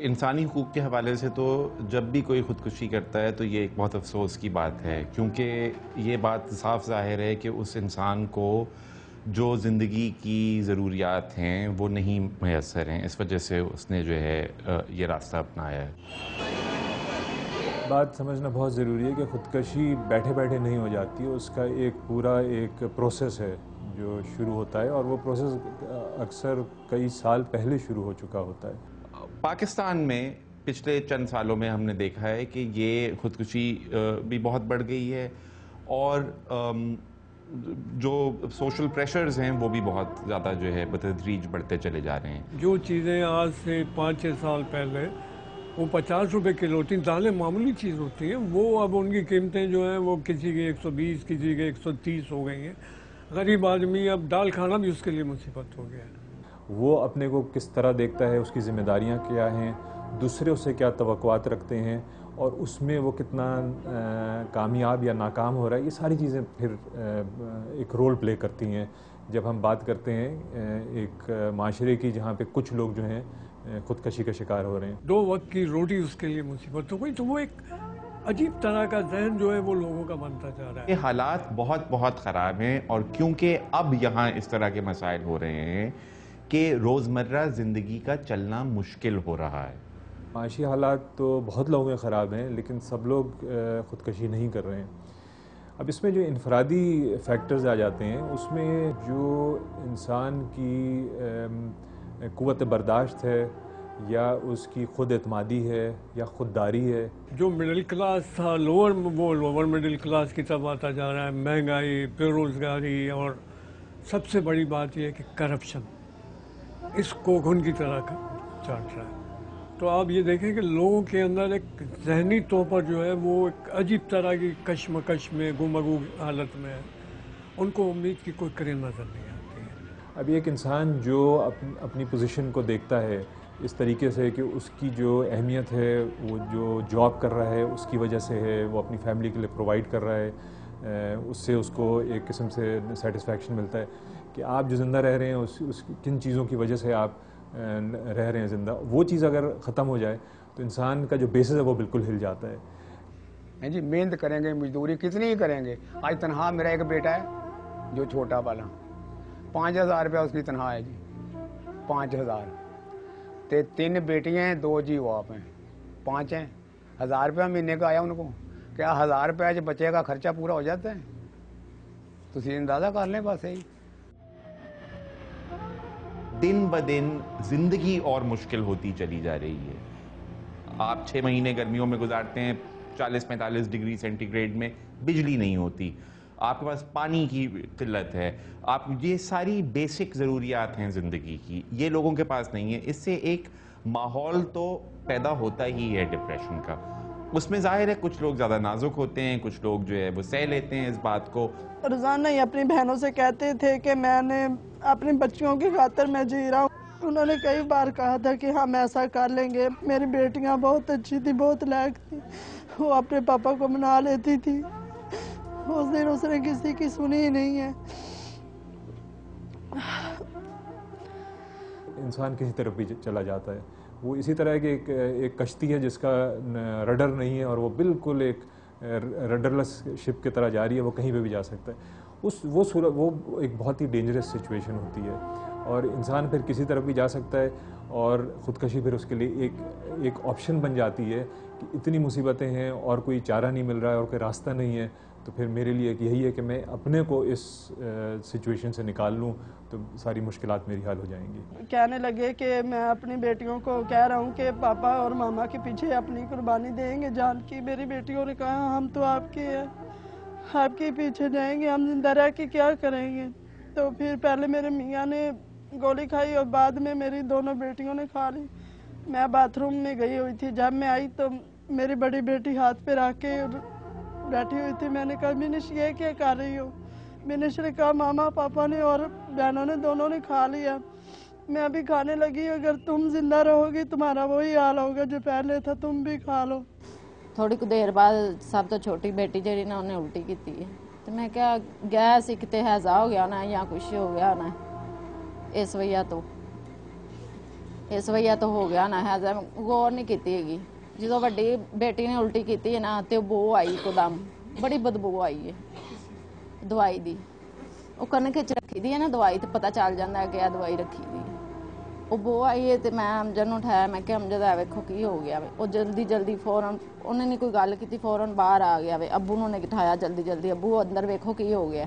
انسانی حقوق کے حوالے سے تو جب بھی کوئی خودکشی کرتا ہے تو یہ ایک بہت افسوس کی بات ہے، کیونکہ یہ بات صاف ظاہر ہے کہ اس انسان کو جو زندگی کی ضروریات ہیں وہ نہیں میسر ہیں، اس وجہ سے اس نے جو ہے یہ راستہ اپنایا ہے۔ بات سمجھنا بہت ضروری ہے کہ خودکشی بیٹھے بیٹھے نہیں ہو جاتی، اس کا ایک پورا ایک پروسیس ہے جو شروع ہوتا ہے، اور وہ پروسیس اکثر کئی سال پہلے شروع ہو چکا ہوتا ہے۔ پاکستان میں پچھلے چند سالوں میں ہم نے دیکھا ہے کہ یہ خودکشی بھی بہت بڑھ گئی ہے، اور جو سوشل پریشرز ہیں وہ بھی بہت زیادہ جو ہے بتدریج بڑھتے چلے جا رہے ہیں۔ جو چیزیں آج سے 5-6 سال پہلے وہ 50 روپے کلو تھی، دالیں معمولی چیز ہوتی ہیں، وہ اب ان کی قیمتیں جو ہیں وہ کسی کی 120، کسی کے 130 ہو گئی ہیں۔ غریب آدمی اب دال کھانا بھی اس کے لیے مصیبت ہو گیا ہے۔ وہ اپنے کو کس طرح دیکھتا ہے، اس کی ذمہ داریاں کیا ہیں، دوسرے اس سے کیا توقعات رکھتے ہیں، اور اس میں وہ کتنا کامیاب یا ناکام ہو رہا ہے، یہ ساری چیزیں پھر ایک رول پلے کرتی ہیں جب ہم بات کرتے ہیں ایک معاشرے کی جہاں پہ کچھ لوگ جو ہیں خودکشی کا شکار ہو رہے ہیں۔ 2 وقت کی روٹی اس کے لیے مصیبت ہو گئی، تو وہ ایک عجیب طرح کا ذہن جو ہے وہ لوگوں کا بنتا جا رہا ہے۔ یہ حالات بہت بہت خراب ہیں، اور کیونکہ اب یہاں اس طرح کے مسائل ہو رہے ہیں کہ روزمرہ زندگی کا چلنا مشکل ہو رہا ہے۔ معاشی حالات تو بہت لوگوں کے خراب ہیں، لیکن سب لوگ خودکشی نہیں کر رہے ہیں۔ اب اس میں جو انفرادی فیکٹرز آ جاتے ہیں، اس میں جو انسان کی قوت برداشت ہے، یا اس کی خود اعتمادی ہے، یا خودداری ہے۔ جو مڈل کلاس تھا وہ لوور مڈل کلاس کی طرف آتا جا رہا ہے، مہنگائی، بے روزگاری، اور سب سے بڑی بات یہ ہے کہ کرپشن اس کوکھن کی طرح چاٹ رہا ہے۔ تو آپ یہ دیکھیں کہ لوگوں کے اندر ایک ذہنی طور پر جو ہے وہ ایک عجیب طرح کی کشمکش میں گمگو حالت میں ہے، ان کو امید کی کوئی کریں نظر نہیں آتی ہے۔ اب ایک انسان جو اپنی پوزیشن کو دیکھتا ہے اس طریقے سے کہ اس کی جو اہمیت ہے وہ جو جاب کر رہا ہے اس کی وجہ سے ہے، وہ اپنی فیملی کے لیے پرووائڈ کر رہا ہے، اس سے اس کو ایک قسم سے سیٹسفیکشن ملتا ہے کہ آپ جو زندہ رہ رہے ہیں اس کن چیزوں کی وجہ سے آپ رہ رہے ہیں زندہ، وہ چیز اگر ختم ہو جائے تو انسان کا جو بیسس ہے وہ بالکل ہل جاتا ہے۔ جی محنت کریں گے، مزدوری کتنی ہی کریں گے۔ آج تنہا میرا ایک بیٹا ہے جو چھوٹا والا، 5000 روپیہ اس کی تنہا ہے جی، 5000۔ 3 بیٹیاں ہیں، 2 جی وہ آپ ہیں، 5 ہیں۔ 1000 روپیہ مہینے کا آیا ان کو، کیا 1000 روپیہ جو بچے کا خرچہ پورا ہو جاتا ہے؟ تو اسی اندازہ کر لیں بس یہی۔ دن بدن زندگی اور مشکل ہوتی چلی جا رہی ہے۔ آپ 6 مہینے گرمیوں میں گزارتے ہیں 40-45 ڈگری سینٹی گریڈ میں، بجلی نہیں ہوتی، آپ کے پاس پانی کی قلت ہے، آپ یہ ساری بیسک ضروریات ہیں زندگی کی، یہ لوگوں کے پاس نہیں ہے۔ اس سے ایک ماحول تو پیدا ہوتا ہی ہے ڈپریشن کا۔ اس میں ظاہر ہے کچھ لوگ زیادہ نازک ہوتے ہیں، کچھ لوگ جو ہے وہ سہ لیتے ہیں اس بات کو۔ روزانہ ہی اپنی بہنوں سے کہتے تھے کہ میں نے اپنی بچیوں کی خاطر میں جی رہا ہوں۔ انہوں نے کئی بار کہا تھا کہ ہم ایسا کر لیں گے۔ میری بیٹیاں بہت اچھی تھی، بہت لائق تھی، وہ اپنے پاپا کو منا لیتی تھی۔ اس دن اس نے کسی کی سنی ہی نہیں ہے۔ انسان کسی طرف بھی چلا جاتا ہے، وہ اسی طرح کی ایک کشتی ہے جس کا رڈر نہیں ہے، اور وہ بالکل ایک رڈرلیس شپ کی طرح جا رہی ہے، وہ کہیں پہ بھی جا سکتا ہے۔ وہ ایک بہت ہی ڈینجرس سچویشن ہوتی ہے، اور انسان پھر کسی طرف بھی جا سکتا ہے، اور خودکشی پھر اس کے لیے ایک آپشن بن جاتی ہے کہ اتنی مصیبتیں ہیں اور کوئی چارہ نہیں مل رہا ہے اور کوئی راستہ نہیں ہے، تو پھر میرے لیے یہی ہے کہ میں اپنے کو اس سچویشن سے نکال لوں تو ساری مشکلات میری حل ہو جائیں گی۔ کہنے لگے کہ میں اپنی بیٹیوں کو کہہ رہا ہوں کہ پاپا اور ماما کے پیچھے اپنی قربانی دیں گے جان کی۔ میری بیٹیوں نے کہا ہم تو آپ کے ہیں، آپ کے پیچھے جائیں گے، ہم زندہ رہ کے کیا کریں گے؟ تو پھر پہلے میرے میاں نے گولی کھائی اور بعد میں میری دونوں بیٹیوں نے کھا لی۔ میں باتھ روم میں گئی ہوئی تھی، جب میں آئی تو میری بڑی بیٹی ہاتھ پہ رکھ کے بیٹھی ہوئی تھی۔ میں نے کہا مینش یہ کیا کر رہی ہو؟ مینش نے کہا ماما پاپا نے اور بہنوں نے دونوں نے کھا لیا، میں ابھی کھانے لگی، اگر تم زندہ رہو گی تمہارا وہی حال ہوگا جو پہلے تھا، تم بھی کھا لو۔ تھوڑی کو دیر بعد سب تو چھوٹی بیٹی جی نے انہیں الٹی کی تھی، تو میں کیا گیس کتے ہیضا ہو گیا نا یا کچھ ہو گیا نا اس وجہ تو ਇਸ ਵਈਆ ਤੋਂ ਹੋ ਗਿਆ ਨਾ ਹੈ, ਗੌਰ ਨਹੀਂ ਕੀਤੀ ਹੈਗੀ। ਜਦੋਂ ਵੱਡੀ ਬੇਟੀ ਨੇ ਉਲਟੀ ਕੀਤੀ ਹੈ ਨਾ, ਤੇ ਉਹ ਬੋ ਆਈ ਇੱਕਦਮ, ਬੜੀ ਬਦਬੂ ਆਈ ਹੈ ਦਵਾਈ ਦੀ। ਉਹ ਕਣਕ ਵਿੱਚ ਰੱਖੀ ਦੀ ਹੈ ਨਾ ਦਵਾਈ, ਤੇ ਪਤਾ ਚੱਲ ਜਾਂਦਾ ਹੈ ਕਿ ਆ ਦਵਾਈ ਰੱਖੀ ਦੀ ਹੈ। ਉਹ ਬੋ ਆਈ ਹੈ ਤੇ ਮੈਂ ਅਮਜਦ ਨੂੰ ਉਠਾਇਆ, ਮੈਂ ਕਿਹਾ ਅਮਜਦ ਆ ਵੇਖੋ ਕੀ ਹੋ ਗਿਆ ਵੇ। ਉਹ ਜਲਦੀ ਜਲਦੀ ਫੌਰਨ, ਉਹਨੇ ਨਹੀਂ ਕੋਈ ਗੱਲ ਕੀਤੀ, ਫੌਰਨ ਬਾਹਰ ਆ ਗਿਆ ਵੇ। ਅੱਬੂ ਨੂੰ ਉਹਨੇ ਉਠਾਇਆ ਜਲਦੀ ਜਲਦੀ, ਅੱਬੂ ਅੰਦਰ ਵੇਖੋ ਕੀ ਹੋ ਗਿਆ।